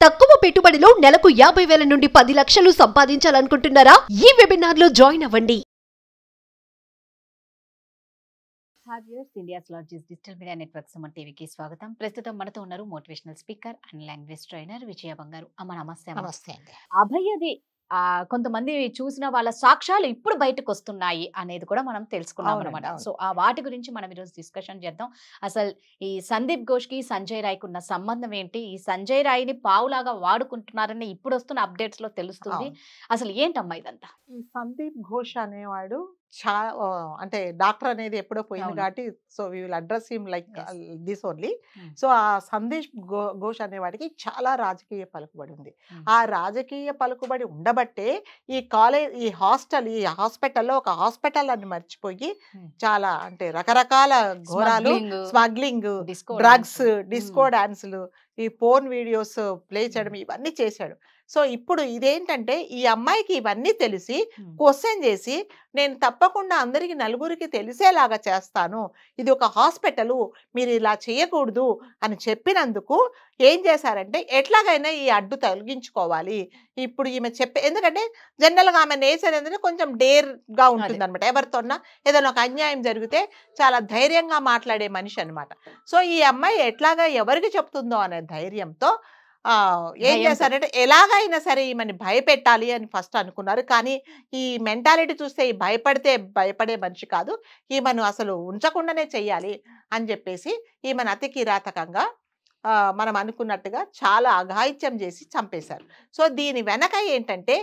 తక్కువ పెట్టుబడిలో నెలకు 50,000 నుండి 10 లక్షలు సంపాదించాలనుకుంటున్నారా? ఈ వెబినార్ లో జాయిన్ అవ్వండి. India's largest digital media network Suman టీవీకి స్వాగతం. ప్రస్తుతం మనతో ఉన్నారు motivational speaker and language trainer Vijaya Bangaru. అమ్మ నమస్తే. నమస్తే అండి. అభయది కొంతమంది చూసిన వాళ్ళ సాక్ష్యాలు ఇప్పుడు బయటకు వస్తున్నాయి అనేది కూడా మనం తెలుసుకున్నాం అనమాట. సో ఆ వాటి గురించి మనం ఈరోజు డిస్కషన్ చేద్దాం. అసలు ఈ సందీప్ ఘోష్ కి సంజయ్ రాయ్కి ఉన్న సంబంధం ఏంటి, ఈ సంజయ్ రాయ్ని పావులాగా వాడుకుంటున్నారని ఇప్పుడు వస్తున్న అప్డేట్స్ లో తెలుస్తుంది. అసలు ఏంటమ్మా ఇదంతా? ఈ సందీప్ ఘోష్ అనేవాడు అంటే డాక్టర్ అనేది ఎప్పుడో పోయింది కాబట్టి so we will address him like this only. So ఆ సందీప్ ఘోష్ అనేవాడికి చాలా రాజకీయ పలుకుబడి ఉంది. ఆ రాజకీయ పలుకుబడి ఉండబట్టే ఈ హాస్పిటల్లో ఒక హాస్పిటల్ అని మర్చిపోయి చాలా అంటే రకరకాల ఘోరాలు, స్మగ్లింగ్, డ్రగ్స్, డిస్కో డాన్సులు, ఈ పోర్న్ వీడియోస్ ప్లే చేయడం ఇవన్నీ చేశాడు. సో ఇప్పుడు ఇదేంటంటే ఈ అమ్మాయికి ఇవన్నీ తెలిసి క్వశ్చన్ చేసి నేను తప్పకుండా అందరికి నలుగురికి తెలిసేలాగా చేస్తాను, ఇది ఒక హాస్పిటల్, మీరు ఇలా చేయకూడదు అని చెప్పినందుకు ఏం చేశారంటే ఎట్లాగైనా ఈ అడ్డు తొలగించుకోవాలి. ఇప్పుడు ఈమె ఎందుకంటే జనరల్గా ఆమె నేచర్ ఏంటంటే కొంచెం డేర్గా ఉంటుంది అనమాట. ఎవరితోన్నా ఏదైనా ఒక అన్యాయం జరిగితే చాలా ధైర్యంగా మాట్లాడే మనిషి అనమాట. సో ఈ అమ్మాయి ఎట్లాగా ఎవరికి చెప్తుందో అనే ధైర్యంతో ఏం చేశారంటే ఎలాగైనా సరే ఈమెని భయపెట్టాలి అని ఫస్ట్ అనుకున్నారు. కానీ ఈ మెంటాలిటీ చూస్తే ఈ భయపడే మనిషి కాదు, ఈమెను అసలు ఉంచకుండానే చెయ్యాలి అని చెప్పేసి ఈమెను అతి కిరాతకంగా మనం అనుకున్నట్టుగా చాలా అఘాయిత్యం చేసి చంపేశారు. సో దీని వెనక ఏంటంటే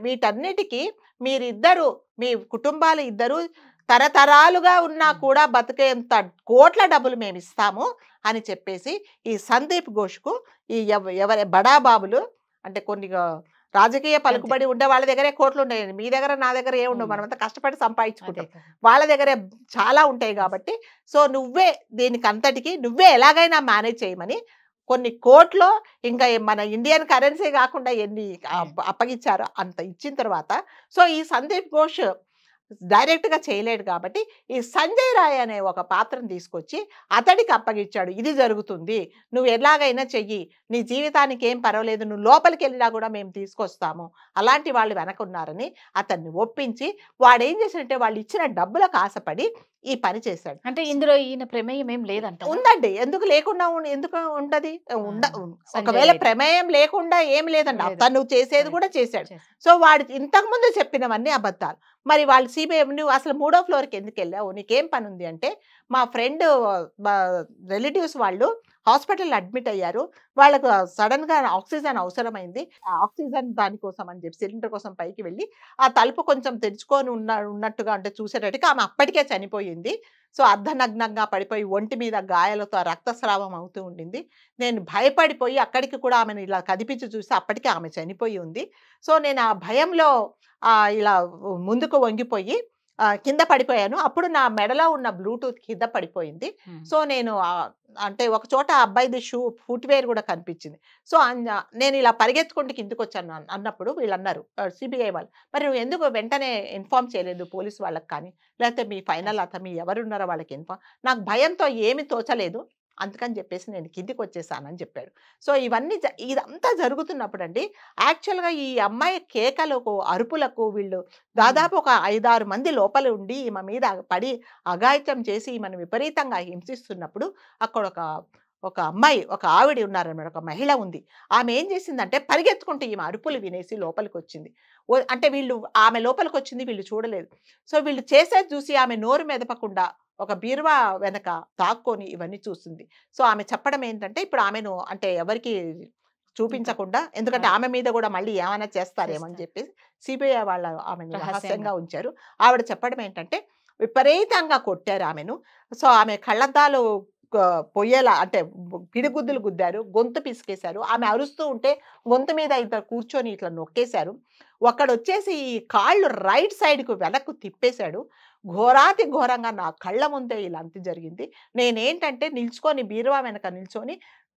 వీటన్నిటికీ మీరిద్దరు, మీ కుటుంబాలు ఇద్దరు తరతరాలుగా ఉన్నా కూడా బతికేంత కోట్ల డబ్బులు మేము ఇస్తాము అని చెప్పేసి ఈ సందీప్ ఘోష్కు ఈ ఎవరి బడాబాబులు అంటే కొన్ని రాజకీయ పలుకుబడి ఉండే వాళ్ళ దగ్గరే కోట్లు ఉంటాయండి. మీ దగ్గర నా దగ్గర ఏముండవు, మనమంతా కష్టపడి సంపాదించుకుంటాం, వాళ్ళ దగ్గరే చాలా ఉంటాయి. కాబట్టి సో దీనికి అంతటికి నువ్వే ఎలాగైనా మేనేజ్ చేయమని కొన్ని కోట్లు, ఇంకా మన ఇండియన్ కరెన్సీ కాకుండా ఎన్ని అప్పగించారో అంత ఇచ్చిన తర్వాత సో ఈ సందీప్ ఘోష్ డైరెక్ట్గా చేయలేడు కాబట్టి ఈ సంజయ్ రాయ్ అనే ఒక పాత్రను తీసుకొచ్చి అతడికి అప్పగించాడు. ఇది జరుగుతుంది, నువ్వు ఎలాగైనా చెయ్యి, నీ జీవితానికి ఏం పర్వాలేదు, నువ్వు లోపలికి వెళ్ళినా కూడా మేము తీసుకొస్తాము, అలాంటి వాళ్ళు వెనకున్నారని అతన్ని ఒప్పించి వాడు ఏం చేశాడంటే వాళ్ళు ఇచ్చిన డబ్బులకు ఆశపడి ఈ పని చేశాడు. అంటే ఇందులో ఈయన ప్రమేయం ఏం లేదంట? ఉందండి, ఎందుకు లేకుండా ఎందుకు ఉంటది? ఒకవేళ ప్రమేయం లేకుండా ఏం లేదండి, అతను చేసేది కూడా చేశాడు. సో వాడు ఇంతకుముందు చెప్పినవన్నీ అబద్ధాలు. మరి వాళ్ళు సిబిఐ నువ్వు అసలు 3వ ఫ్లోర్కి ఎందుకు వెళ్ళావు, నీకేం పని ఉంది అంటే మా ఫ్రెండ్ రిలేటివ్స్ వాళ్ళు హాస్పిటల్ అడ్మిట్ అయ్యారు, వాళ్ళకు సడన్గా ఆక్సిజన్ అవసరమైంది, ఆక్సిజన్ దానికోసం అని చెప్పి సిలిండర్ కోసం పైకి వెళ్ళి ఆ తలుపు కొంచెం తెరుచుకొని ఉన్నట్టుగా అంటే చూసేటట్టుగా ఆమె అప్పటికే చనిపోయింది. సో అర్ధనగ్నంగా పడిపోయి ఒంటి మీద గాయాలతో రక్తస్రావం అవుతూ ఉండింది. నేను భయపడిపోయి అక్కడికి కూడా ఆమెను ఇలా కదిపించి చూసి అప్పటికే ఆమె చనిపోయి ఉంది. సో నేను ఆ భయంలో ఇలా ముందుకు వంగిపోయి కింద పడిపోయాను. అప్పుడు నా మెడలో ఉన్న బ్లూటూత్ కింద పడిపోయింది. సో నేను అంటే ఒక చోట అబ్బాయిది ఫుట్వేర్ కూడా కనిపించింది. సో నేను ఇలా పరిగెత్తుకుంటూ కిందకు వచ్చాను అన్నప్పుడు వీళ్ళు అన్నారు సిబిఐ వాళ్ళు, మరి నువ్వు ఎందుకు వెంటనే ఇన్ఫార్మ్ చేయలేదు పోలీసు వాళ్ళకి కానీ లేకపోతే మీ ఫైనల్ మీ ఎవరున్నారో వాళ్ళకి ఇన్ఫార్మ్, నాకు భయంతో ఏమి తోచలేదు అందుకని చెప్పేసి నేను కిందికి వచ్చేసానని చెప్పాడు. సో ఇదంతా జరుగుతున్నప్పుడు అండి యాక్చువల్గా ఈ అమ్మాయి కేకలకు అరుపులకు వీళ్ళు దాదాపు ఒక 5-6 మంది లోపల ఉండి ఈమె మీద పడి అఘాయిత్యం చేసి ఈమెను విపరీతంగా హింసిస్తున్నప్పుడు అక్కడ ఒక అమ్మాయి, ఒక ఆవిడ ఉన్నారన్నమాట, ఒక మహిళ ఉంది. ఆమె ఏం చేసిందంటే పరిగెత్తుకుంటూ ఈమె అరుపులు వినేసి లోపలికి వచ్చింది. అంటే ఆమె లోపలికి వచ్చింది, వీళ్ళు చూడలేదు. సో వీళ్ళు చేసేది చూసి ఆమె నోరు మెదపకుండా ఒక బీరువా వెనక దాక్కొని ఇవన్నీ చూస్తుంది. సో ఆమె చెప్పడం ఏంటంటే ఇప్పుడు ఆమెను అంటే ఎవరికి చూపించకుండా, ఎందుకంటే ఆమె మీద కూడా మళ్ళీ ఏమైనా చేస్తారేమని చెప్పేసి సిబిఐ వాళ్ళ ఆమెను రహస్యంగా ఉంచారు. ఆవిడ చెప్పడం ఏంటంటే విపరీతంగా కొట్టారు ఆమెను. సో ఆమె కళ్ళద్దాలు పొయ్యేలా అంటే పిడిగుద్దులు గుద్దారు, గొంతు పిసికేశారు. ఆమె అరుస్తూ ఉంటే గొంతు మీద ఇద్దరు కూర్చొని ఇట్లా నొక్కేశారు. ఒకడొచ్చేసి ఈ కాళ్ళు రైట్ సైడ్కు వెనక్కు తిప్పేశాడు. ఘోరాతి ఘోరంగా నా కళ్ళ ముందే ఇలా అంత జరిగింది. నేనేంటంటే నిల్చుకొని బీరువా వెనక నిల్చొని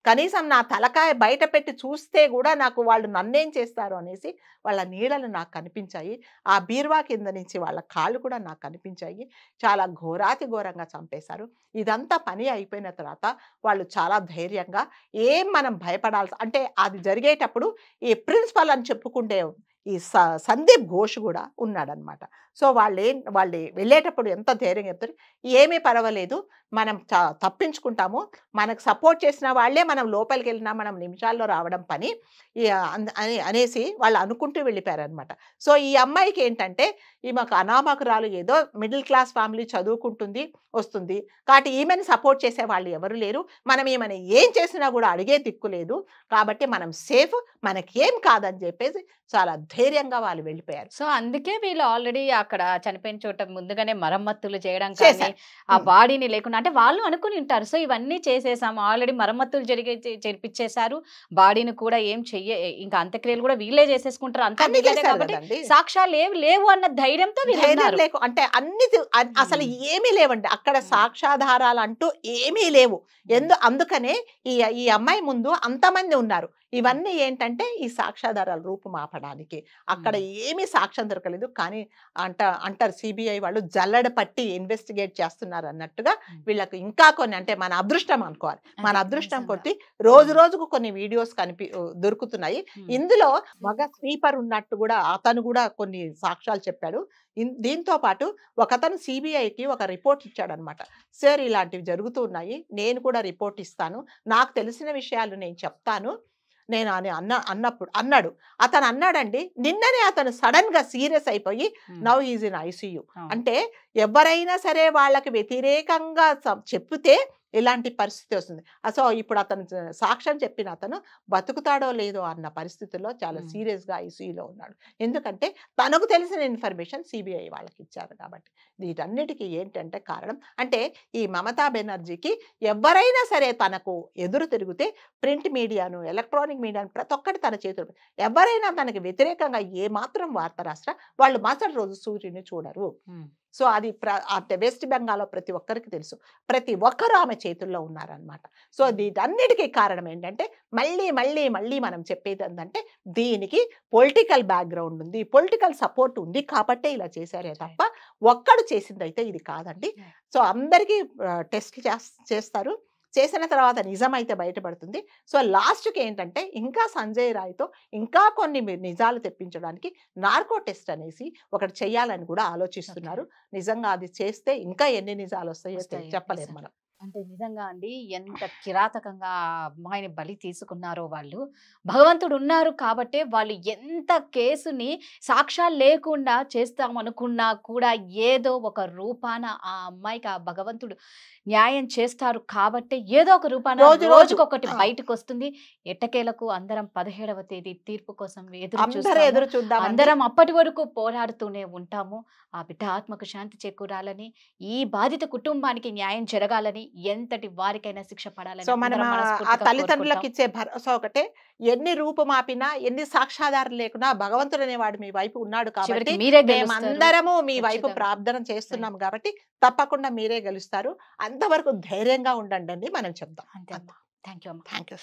కనీసం నా తలకాయ బయట పెట్టి చూస్తే కూడా నాకు వాళ్ళు నన్నేం చేస్తారు అనేసి వాళ్ళ నీడలు నాకు కనిపించాయి. ఆ బీరువా కింద నుంచి వాళ్ళ కాళ్ళు కూడా నాకు కనిపించాయి. చాలా ఘోరాతి ఘోరంగా చంపేశారు. ఇదంతా పని అయిపోయిన తర్వాత వాళ్ళు చాలా ధైర్యంగా ఏం మనం భయపడాల్సి అంటే అది జరిగేటప్పుడు ఈ ప్రిన్సిపల్ అని చెప్పుకుంటే ఈ సందీప్ ఘోష్ కూడా ఉన్నాడనమాట. సో వాళ్ళు వెళ్ళేటప్పుడు ఎంత ధైర్యం చెప్తారు, ఏమీ పర్వాలేదు మనం తప్పించుకుంటాము, మనకు సపోర్ట్ చేసిన వాళ్ళే మనం లోపలికి వెళ్ళినా మనం నిమిషాల్లో రావడం పని అనేసి వాళ్ళు అనుకుంటూ వెళ్ళిపోయారనమాట. సో ఈ అమ్మాయికి ఏంటంటే ఈమెకు అనామకురాలు, ఏదో మిడిల్ క్లాస్ ఫ్యామిలీ, చదువుకుంటుంది వస్తుంది కాబట్టి ఈమెను సపోర్ట్ చేసే వాళ్ళు ఎవరు లేరు, మనం ఈమెను ఏం చేసినా కూడా అడిగే దిక్కు లేదు కాబట్టి మనం సేఫ్, మనకేం కాదని చెప్పేసి చాలా ధైర్యంగా వాళ్ళు వెళ్ళిపోయారు. సో అందుకే వీళ్ళు ఆల్రెడీ అక్కడ చనిపోయిన చోట ముందుగానే మరమ్మతులు చేయడం కానీ ఆ బాడీని లేకుండా అంటే వాళ్ళు అనుకుని ఉంటారు. సో ఇవన్నీ చేసేసాము, ఆల్రెడీ మరమ్మతులు జరిపించేశారు, బాడీని కూడా ఏం ఇంకా అంత్యక్రియలు కూడా వీళ్ళే చేసేసుకుంటారు, అంతా కాబట్టి సాక్ష్యాలు ఏమి లేవు అన్న ధైర్యంతో లేకు అంటే అన్ని అసలు ఏమీ లేవండి అక్కడ, సాక్ష్యాధారాలు అంటూ ఏమీ లేవు. అందుకనే ఈ అమ్మాయి ముందు అంతమంది ఉన్నారు. ఇవన్నీ ఏంటంటే ఈ సాక్ష్యాధారాలు రూపుమాపడానికి. అక్కడ ఏమీ సాక్ష్యం దొరకలేదు కానీ అంటారు సిబిఐ వాళ్ళు జల్లడ పట్టి ఇన్వెస్టిగేట్ చేస్తున్నారు అన్నట్టుగా వీళ్ళకి ఇంకా కొన్ని అంటే మన అదృష్టం అనుకోవాలి, మన అదృష్టం కొద్ది రోజు రోజుకు కొన్ని వీడియోస్ దొరుకుతున్నాయి. ఇందులో మగ స్వీపర్ ఉన్నట్టు కూడా అతను కూడా కొన్ని సాక్ష్యాలు చెప్పాడు. దీంతో పాటు ఒకతను సిబిఐకి ఒక రిపోర్ట్ ఇచ్చాడనమాట. సార్ ఇలాంటివి జరుగుతూ ఉన్నాయి, నేను కూడా రిపోర్ట్ ఇస్తాను, నాకు తెలిసిన విషయాలు నేను చెప్తాను నేను అన్నాడు. అతను అన్నాడండి, నిన్ననే అతను సడన్ గా సీరియస్ అయిపోయి నౌ ఈజ్ ఇన్ ఐసియు. అంటే ఎవరైనా సరే వాళ్ళకి వ్యతిరేకంగా చెప్తే ఇలాంటి పరిస్థితి వస్తుంది. సో ఇప్పుడు అతను సాక్ష్యం చెప్పిన అతను బతుకుతాడో లేదో అన్న పరిస్థితుల్లో చాలా సీరియస్గా ఐసీయూలో ఉన్నాడు. ఎందుకంటే తనకు తెలిసిన ఇన్ఫర్మేషన్ సిబిఐ వాళ్ళకి ఇచ్చారు కాబట్టి. వీటన్నిటికీ ఏంటంటే కారణం అంటే ఈ మమతా బెనర్జీకి ఎవరైనా సరే తనకు ఎదురు తిరిగితే ప్రింట్ మీడియాను, ఎలక్ట్రానిక్ మీడియాను ప్రతి ఒక్కటి తన చేతులు, ఎవరైనా తనకి వ్యతిరేకంగా ఏమాత్రం వార్త రాసినా వాళ్ళు మరుసటి రోజు సూర్యుని చూడరు. సో అది అంటే వెస్ట్ బెంగాల్లో ప్రతి ఒక్కరికి తెలుసు, ప్రతి ఒక్కరూ ఆమె చేతుల్లో ఉన్నారనమాట. సో వీటన్నిటికీ కారణం ఏంటంటే మళ్ళీ మళ్ళీ మళ్ళీ మనం చెప్పేది ఏంటంటే దీనికి పొలిటికల్ బ్యాక్గ్రౌండ్ ఉంది, పొలిటికల్ సపోర్ట్ ఉంది కాబట్టే ఇలా చేశారే తప్ప ఒక్కడు చేసిందైతే ఇది కాదండి. సో అందరికీ టెస్ట్ చేస్తారు, చేసిన తర్వాత నిజమైతే బయటపడుతుంది. సో లాస్ట్కి ఏంటంటే ఇంకా సంజయ్ రాయ్తో ఇంకా కొన్ని నిజాలు తెప్పించడానికి నార్కో టెస్ట్ అనేసి ఒకటి చెయ్యాలని కూడా ఆలోచిస్తున్నారు. నిజంగా అది చేస్తే ఇంకా ఎన్ని నిజాలు వస్తాయో చెప్పలేము మనం. అంటే నిజంగా అండి ఎంత కిరాతకంగా అమ్మాయిని బలి తీసుకున్నారో వాళ్ళు. భగవంతుడు ఉన్నారు కాబట్టే వాళ్ళు ఎంత కేసుని సాక్ష్యాలు లేకుండా చేస్తామనుకున్నా కూడా ఏదో ఒక రూపాన ఆ అమ్మాయికి ఆ భగవంతుడు న్యాయం చేస్తారు కాబట్టి ఏదో ఒక రూపాన రోజుకొకటి బయటకు వస్తుంది. ఎట్టకేలకు అందరం 17వ తేదీ తీర్పు కోసం ఎదురు చూద్దాం. అందరం అప్పటి వరకు పోరాడుతూనే ఉంటాము. ఆ బిడ్డ ఆత్మకు శాంతి చేకూరాలని, ఈ బాధిత కుటుంబానికి న్యాయం జరగాలని, ఎంతటి వారికైనా శిక్ష పడాలని. సో మనం ఆ తల్లిదండ్రులకు ఇచ్చే భరోసా ఒకటే, ఎన్ని రూపమాపినా ఎన్ని సాక్ష్యాధారాలు లేకున్నా భగవంతుడు అనేవాడు మీ వైపు ఉన్నాడు కాబట్టి మేమందరము మీ వైపు ప్రార్థన చేస్తున్నాం కాబట్టి తప్పకుండా మీరే గెలుస్తారు. అంతవరకు ధైర్యంగా ఉండండి అని మనం చెప్తాం. Thank you. Thank you.